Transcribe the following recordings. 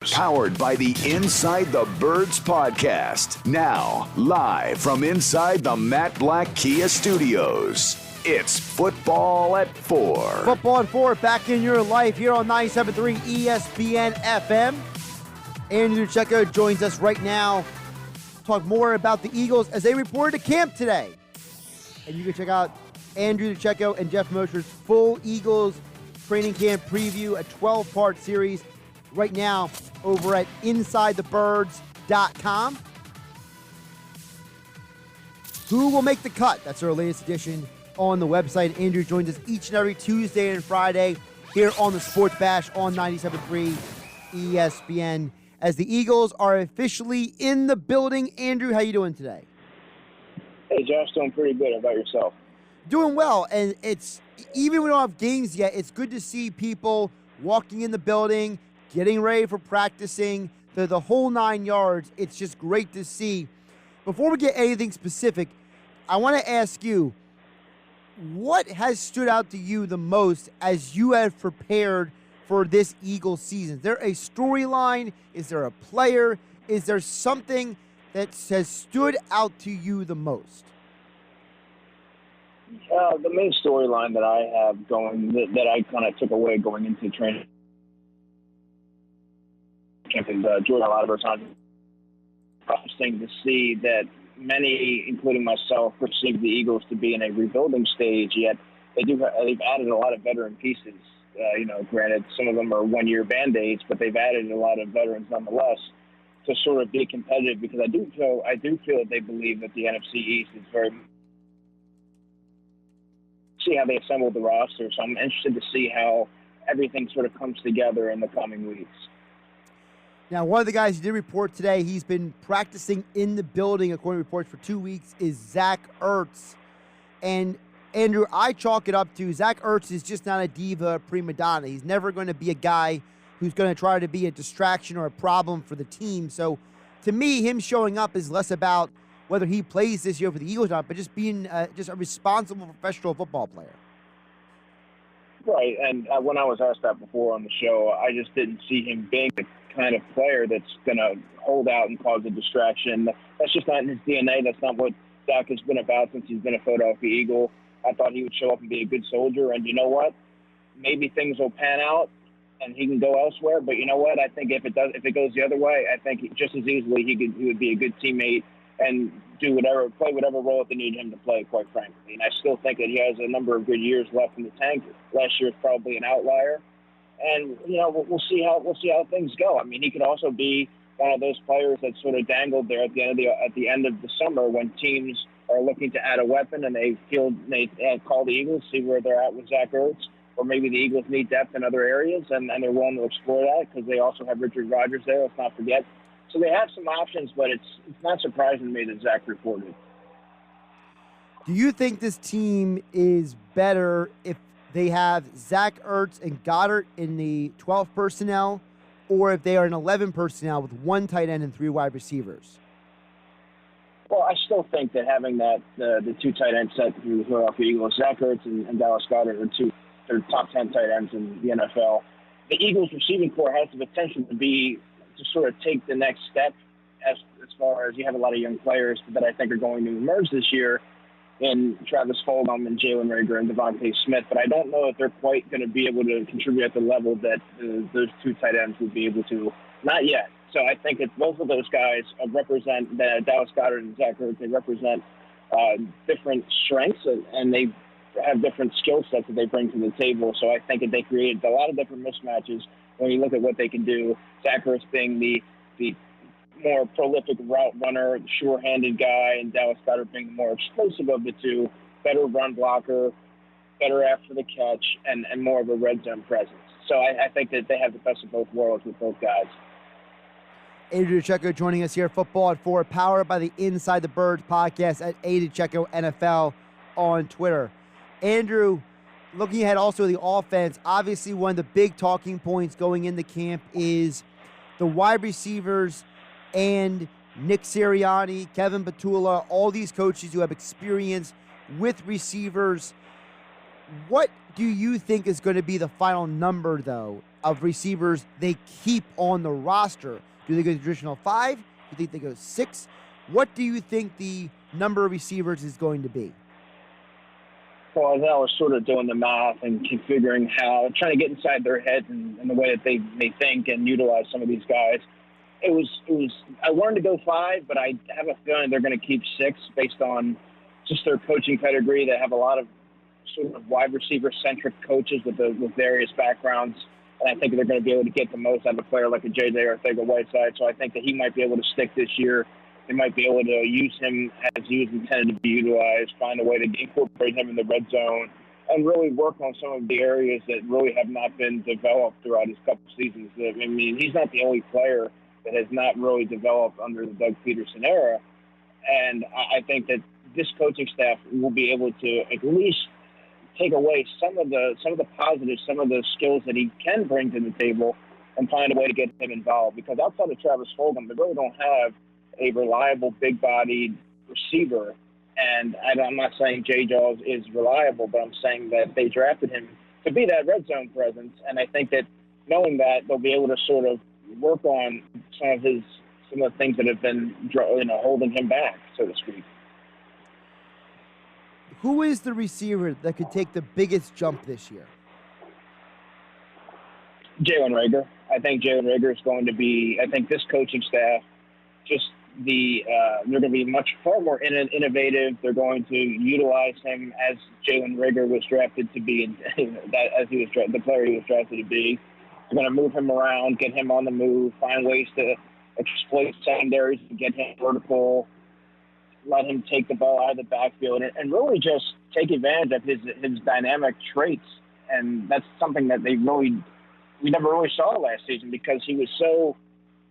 Powered by the Inside the Birds podcast. Now, live from inside the Matt Black Kia Studios. It's Football at 4. Football at 4, back in your life here on 97.3 ESPN FM. Andrew DiCecco joins us right now to talk more about the Eagles as they reported to camp today. And you can check out Andrew DiCecco and Jeff Mosher's full Eagles training camp preview, a 12-part series right now over at InsideTheBirds.com. Who will make the cut? That's our latest edition on the website. Andrew joins us each and every Tuesday and Friday here on the Sports Bash on 97.3 ESPN. As the Eagles are officially in the building. Andrew, how you doing today? Hey, Josh, doing pretty good. How about yourself? Doing well, and it's even if we don't have games yet, it's good to see people walking in the building, getting ready for practicing, the whole 9 yards. It's just great to see. Before we get anything specific, I want to ask you, what has stood out to you the most as you have prepared for this Eagles season? Is there a storyline? Is there a player? Is there something that has stood out to you the most? The main storyline that I have going, that I kind of took away going into training camp, and enjoyed a lot of our time. Interesting to see that many, including myself, perceive the Eagles to be in a rebuilding stage. Yet they've added a lot of veteran pieces. Granted, some of them are one-year band-aids, but they've added a lot of veterans nonetheless to sort of be competitive. Because I do feel that they believe that the NFC East is very. See how they assembled the roster. So I'm interested to see how everything sort of comes together in the coming weeks. Now, one of the guys who did report today, he's been practicing in the building, according to reports, for 2 weeks, is Zach Ertz. And, Andrew, I chalk it up to Zach Ertz is just not a diva prima donna. He's never going to be a guy who's going to try to be a distraction or a problem for the team. So, to me, him showing up is less about whether he plays this year for the Eagles or not, but just being just a responsible professional football player. Right, and when I was asked that before on the show, I just didn't see him being the kind of player that's going to hold out and cause a distraction. That's just not in his DNA. That's not what Zach has been about since he's been a Philadelphia Eagle. I thought he would show up and be a good soldier, and you know what? Maybe things will pan out and he can go elsewhere, but you know what? I think if it goes the other way, I think just as easily he would be a good teammate and play whatever role they need him to play, quite frankly. And I still think that he has a number of good years left in the tank. Last year is probably an outlier. And, we'll see how things go. I mean, he could also be one of those players that sort of dangled there at the end of the summer when teams are looking to add a weapon and they call the Eagles, see where they're at with Zach Ertz, or maybe the Eagles need depth in other areas and they're willing to explore that because they also have Richard Rodgers there. Let's not forget. So they have some options, but it's not surprising to me that Zach reported. Do you think this team is better if they have Zach Ertz and Goddard in the 12 personnel, or if they are an 11 personnel with one tight end and 3 wide receivers? Well, I still think that having the 2 tight end set through the Philadelphia Eagles, Zach Ertz and Dallas Goddard are top 10 tight ends in the NFL. The Eagles receiving corps has the potential to sort of take the next step as far as you have a lot of young players that I think are going to emerge this year in Travis Fulgham and Jalen Reagor and Devonta Smith, but I don't know if they're quite going to be able to contribute at the level that those 2 tight ends would be able to. Not yet. So I think that both of those guys represent Dallas Goddard and Zach Ertz. They represent different strengths and they have different skill sets that they bring to the table. So I think that they created a lot of different mismatches when you look at what they can do. Zach Ertz being the more prolific route runner, sure-handed guy, and Dallas Goddard being the more explosive of the two, better run blocker, better after the catch, and more of a red zone presence. So I think that they have the best of both worlds with both guys. Andrew DiCecco joining us here, Football at 4, powered by the Inside the Birds podcast at DiCecco NFL on Twitter. Andrew, looking ahead also at the offense, obviously one of the big talking points going into camp is the wide receivers and Nick Sirianni, Kevin Petula, all these coaches who have experience with receivers. What do you think is going to be the final number, though, of receivers they keep on the roster? Do they go traditional 5? Do you think they go 6? What do you think the number of receivers is going to be? Well, as I was sort of doing the math and configuring trying to get inside their heads and the way that they think and utilize some of these guys, it was. I wanted to go 5, but I have a feeling they're going to keep 6 based on just their coaching pedigree. They have a lot of sort of wide receiver-centric coaches with various backgrounds, and I think they're going to be able to get the most out of a player like a J.J. Arcega-Whiteside. So I think that he might be able to stick this year. They might be able to use him as he was intended to be utilized, find a way to incorporate him in the red zone, and really work on some of the areas that really have not been developed throughout his couple seasons. I mean, he's not the only player that has not really developed under the Doug Peterson era, and I think that this coaching staff will be able to at least take away some of the positives, some of the skills that he can bring to the table, and find a way to get him involved. Because outside of Travis Fulgham, they really don't have a reliable, big-bodied receiver. And I'm not saying J. Jaws is reliable, but I'm saying that they drafted him to be that red zone presence. And I think that knowing that, they'll be able to sort of work on some of the things that have been holding him back, so to speak. Who is the receiver that could take the biggest jump this year? Jalen Reagor. I think Jalen Reagor is going to be. I think this coaching staff they're going to be far more innovative. They're going to utilize him as Jalen Reagor was drafted to be, the player he was drafted to be. They're going to move him around, get him on the move, find ways to exploit secondaries to get him vertical, let him take the ball out of the backfield, and really just take advantage of his dynamic traits. And that's something that we never really saw last season because he was so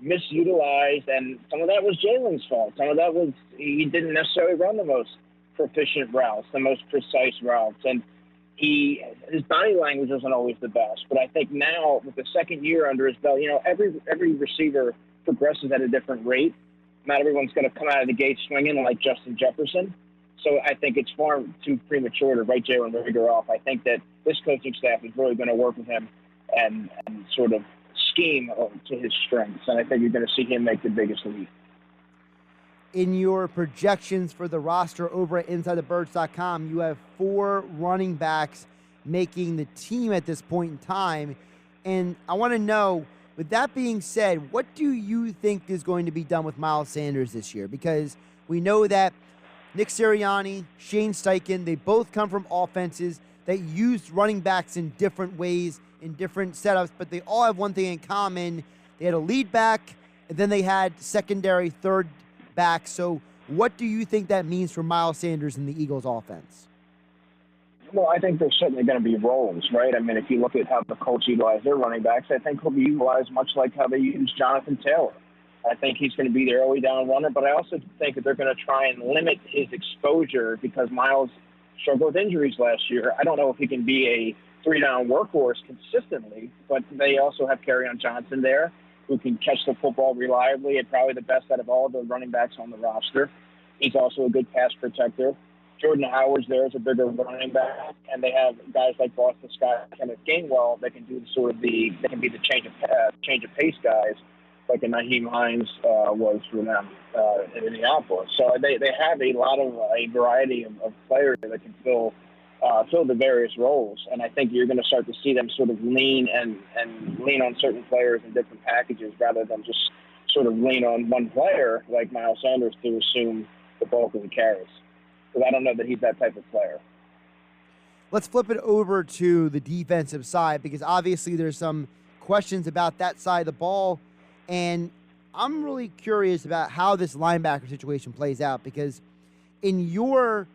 misutilized, and some of that was Jalen's fault. Some of that was he didn't necessarily run the most proficient routes, the most precise routes, and his body language wasn't always the best. But I think now with the second year under his belt, every receiver progresses at a different rate. Not everyone's going to come out of the gate swinging like Justin Jefferson. So I think it's far too premature to write Jalen Reagor off. I think that this coaching staff is really going to work with him and sort of scheme to his strengths, and I think you're going to see him make the biggest leap. In your projections for the roster over at InsideTheBirds.com, you have 4 running backs making the team at this point in time, and I want to know, with that being said, what do you think is going to be done with Miles Sanders this year? Because we know that Nick Sirianni, Shane Steichen, they both come from offenses that used running backs in different ways, in different setups, but they all have one thing in common. They had a lead back, and then they had secondary third back. So what do you think that means for Miles Sanders and the Eagles offense? Well, I think there's certainly going to be roles, right? I mean, if you look at how the Colts utilize their running backs, I think he'll be utilized much like how they use Jonathan Taylor. I think he's going to be the early down runner, but I also think that they're going to try and limit his exposure because Miles struggled with injuries last year. I don't know if he can be a 3-down workhorse consistently, but they also have Kerryon Johnson there who can catch the football reliably and probably the best out of all the running backs on the roster. He's also a good pass protector. Jordan Howard's there as a bigger running back, and they have guys like Boston Scott and Kenneth Gainwell that can do they can be the change of pace guys, like a Naheem Hines was for them in Minneapolis. So they have a variety of players that can fill the various roles, and I think you're going to start to see them sort of lean on certain players in different packages rather than just sort of lean on one player like Miles Sanders to assume the bulk of the carries. Because I don't know that he's that type of player. Let's flip it over to the defensive side because obviously there's some questions about that side of the ball, and I'm really curious about how this linebacker situation plays out because in your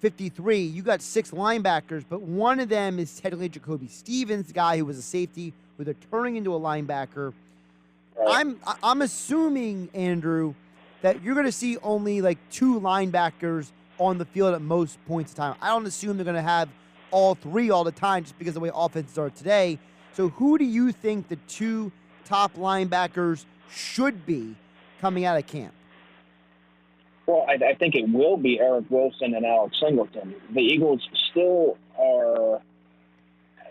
53, you got 6 linebackers, but one of them is technically Jacoby Stevens, the guy who was a safety, who they're turning into a linebacker. Right. I'm assuming, Andrew, that you're going to see only like 2 linebackers on the field at most points in time. I don't assume they're going to have all 3 all the time just because of the way offenses are today. So who do you think the 2 top linebackers should be coming out of camp? Well, I think it will be Eric Wilson and Alex Singleton. The Eagles still are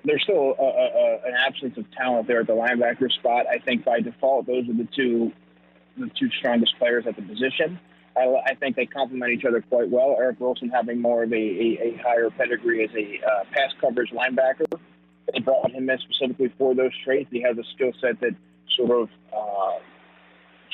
there's still an absence of talent there at the linebacker spot. I think by default, those are the two strongest players at the position. I think they complement each other quite well. Eric Wilson having more of a higher pedigree as a pass coverage linebacker. They brought him in specifically for those traits. He has a skill set that sort of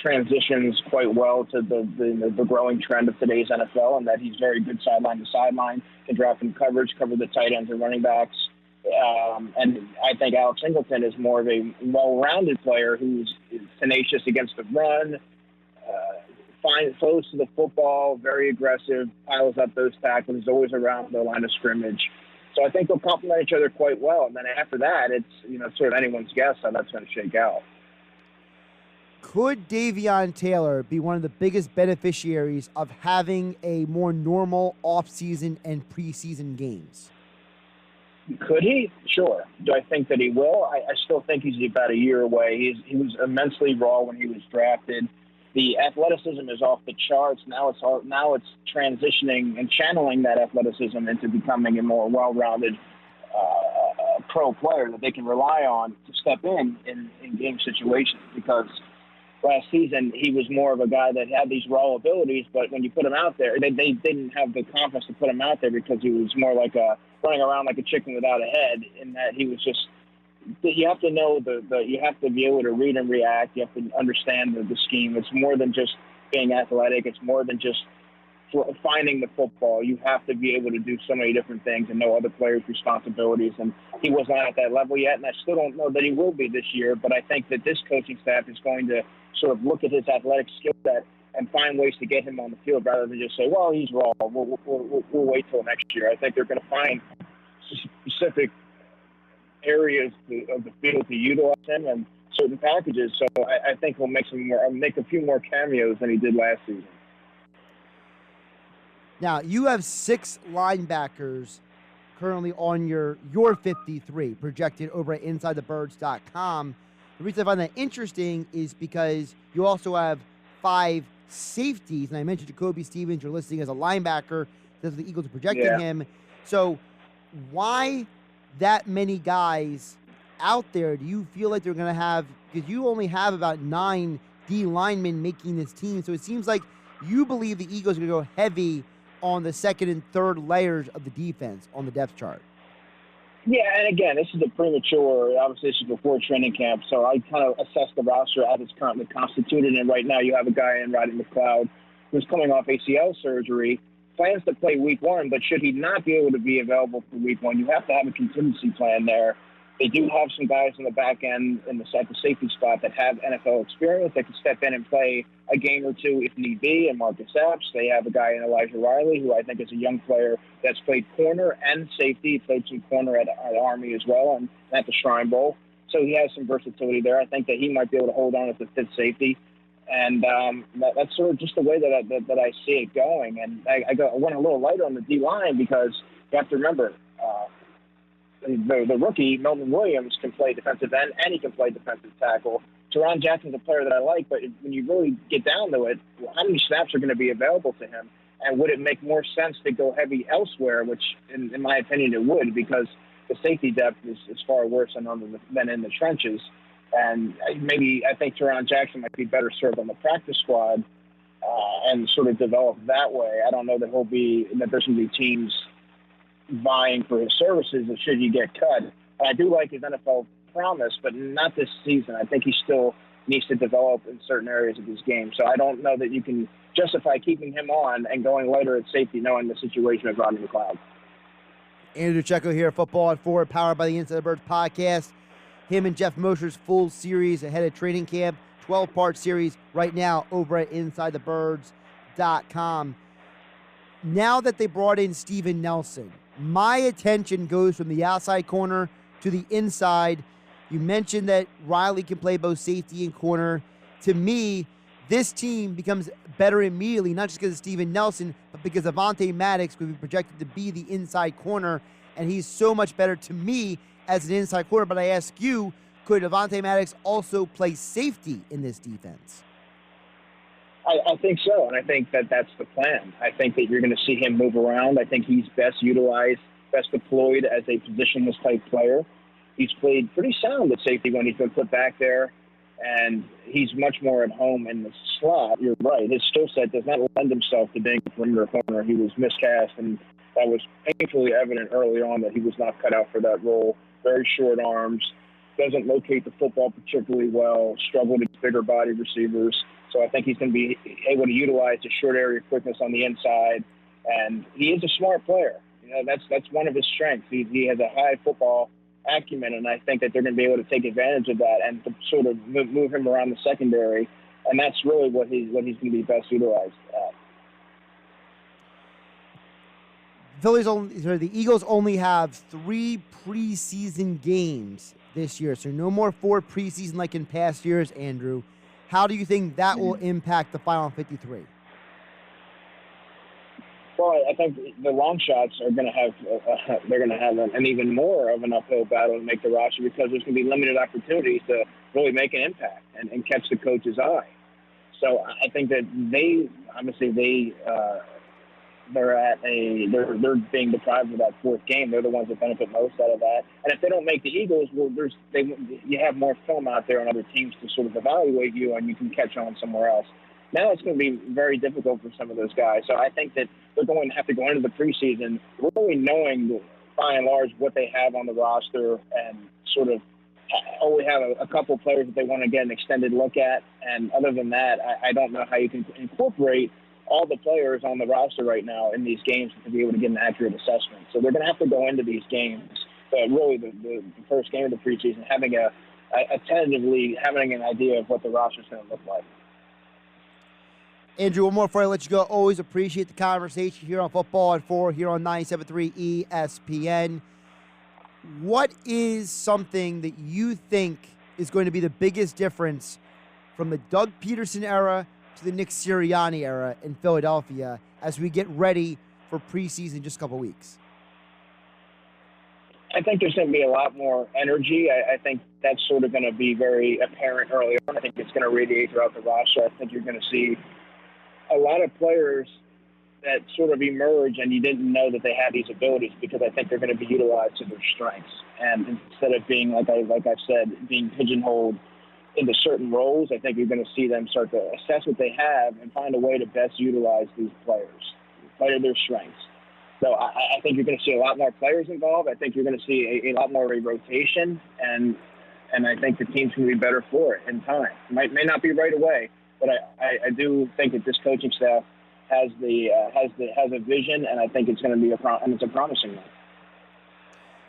transitions quite well to the growing trend of today's NFL, and that he's very good sideline to sideline, can drop in coverage, cover the tight ends and running backs. And I think Alex Singleton is more of a well-rounded player who's tenacious against the run, close to the football, very aggressive, piles up those tackles, is always around the line of scrimmage. So I think they'll complement each other quite well. And then after that, it's sort of anyone's guess how that's going to shake out. Could Devonta Taylor be one of the biggest beneficiaries of having a more normal offseason and preseason games? Could he? Sure. Do I think that he will? I still think he's about a year away. He was immensely raw when he was drafted. The athleticism is off the charts. Now it's transitioning and channeling that athleticism into becoming a more well-rounded pro player that they can rely on to step in game situations. Because last season he was more of a guy that had these raw abilities, but when you put him out there, they didn't have the confidence to put him out there because he was more like running around like a chicken without a head. In that he was just. You have to know you have to be able to read and react. You have to understand the scheme. It's more than just being athletic. It's more than just finding the football. You have to be able to do so many different things and know other players' responsibilities. And he was not at that level yet, and I still don't know that he will be this year. But I think that this coaching staff is going to sort of look at his athletic skill set and find ways to get him on the field rather than just say, well, he's raw. We'll wait till next year. I think they're going to find specific areas of the field to utilize him and certain packages. So I think he'll make a few more cameos than he did last season. Now, you have 6 linebackers currently on your 53 projected over at InsideTheBirds.com. The reason I find that interesting is because you also have 5 safeties, and I mentioned Jacoby Stevens, you're listing as a linebacker. That's what the Eagles are projecting him. So why that many guys out there? Do you feel like they're going to have, because you only have about 9 D linemen making this team, so it seems like you believe the Eagles are going to go heavy on the second and third layers of the defense on the depth chart. Yeah, and again, this is a premature, obviously this is before training camp, so I kind of assess the roster as it's currently constituted, and right now you have a guy in Rodney McLeod who's coming off ACL surgery, plans to play week 1, but should he not be able to be available for week 1, you have to have a contingency plan there. They do have some guys in the back end in the safety spot that have NFL experience that can step in and play a game or two if need be, and Marcus Epps. They have a guy in Elijah Riley, who I think is a young player that's played corner and safety. He played some corner at Army as well and at the Shrine Bowl. So he has some versatility there. I think that he might be able to hold on as the fifth safety. And that's sort of just the way that I see it going. And I went a little lighter on the D-line because you have to remember the rookie, Melvin Williams, can play defensive end and he can play defensive tackle. Teron Jackson's a player that I like, but when you really get down to it, how many snaps are going to be available to him? And would it make more sense to go heavy elsewhere, which in my opinion it would, because the safety depth is far worse than in the trenches. And maybe I think Teron Jackson might be better served on the practice squad and sort of develop that way. I don't know that there's going to be teams vying for his services should he get cut. And I do like his NFL promise, but not this season. I think he still needs to develop in certain areas of his game. So I don't know that you can justify keeping him on and going later at safety knowing the situation of Rodney McLeod. Andrew DiCecco here, Football at 4, powered by the Inside the Birds podcast. Him and Jeff Mosher's full series ahead of training camp, 12-part series right now over at InsideTheBirds.com. Now that they brought in Steven Nelson, my attention goes from the outside corner to the inside. You mentioned that Riley can play both safety and corner. To me, this team becomes better immediately, not just because of Steven Nelson, but because Avonte Maddox will be projected to be the inside corner, and he's so much better to me as an inside corner. But I ask you, could Avonte Maddox also play safety in this defense? I think so, and I think that that's the plan. I think that you're going to see him move around. I think he's best utilized, best deployed as a positionless type player. he's played pretty sound at safety when he's been put back there, and he's much more at home in the slot. You're right. His skill set does not lend himself to being a perimeter corner. He was miscast, and that was painfully evident early on that he was not cut out for that role. Very short arms, doesn't locate the football particularly well, struggled against bigger body receivers. So I think he's going to be able to utilize the short area quickness on the inside, and he is a smart player. That's one of his strengths. He has a high football acumen, and I think that they're going to be able to take advantage of that and to sort of move him around the secondary, and that's really what he's going to be best utilized at. The Eagles only have 3 preseason games this year, so no more 4 preseason like in past years, Andrew. How do you think that will impact the final 53? Well, I think the long shots are going to have an even more of an uphill battle to make the roster because there's going to be limited opportunities to really make an impact and catch the coach's eye. So I think that they're being deprived of that 4th game. They're the ones that benefit most out of that. And if they don't make the Eagles, well, you have more film out there on other teams to sort of evaluate you, and you can catch on somewhere else. Now it's going to be very difficult for some of those guys. So I think that they're going to have to go into the preseason really knowing, by and large, what they have on the roster and sort of only have a couple players that they want to get an extended look at. And other than that, I don't know how you can incorporate all the players on the roster right now in these games to be able to get an accurate assessment. So they're going to have to go into these games, really the first game of the preseason, having tentatively having an idea of what the roster is going to look like. Andrew, one more before I let you go. Always appreciate the conversation here on Football at 4, here on 97.3 ESPN. What is something that you think is going to be the biggest difference from the Doug Peterson era to the Nick Sirianni era in Philadelphia as we get ready for preseason in just a couple weeks? I think there's going to be a lot more energy. I think that's sort of going to be very apparent early on. I think it's going to radiate throughout the roster. I think you're going to see a lot of players that sort of emerge and you didn't know that they had these abilities because I think they're going to be utilized to their strengths. And instead of being, like I've said, being pigeonholed into certain roles, I think you're going to see them start to assess what they have and find a way to best utilize these players, play to their strengths. So I think you're going to see a lot more players involved. I think you're going to see a lot more of a rotation, and I think the team's going to be better for it in time. May not be right away, but I do think that this coaching staff has a vision, and I think it's going to be a promising one.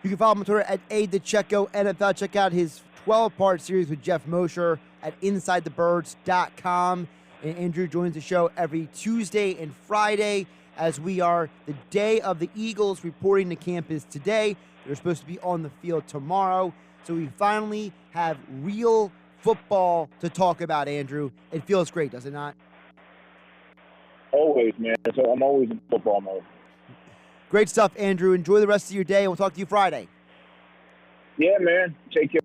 You can follow him on Twitter at DiCecco NFL. Check out his 12-part series with Jeff Mosher at InsideTheBirds.com. And Andrew joins the show every Tuesday and Friday as we are the day of the Eagles reporting to campus today. They're supposed to be on the field tomorrow. So we finally have real football to talk about, Andrew. It feels great, does it not? Always, man. So I'm always in football mode. Great stuff, Andrew. Enjoy the rest of your day, and we'll talk to you Friday. Yeah, man. Take care.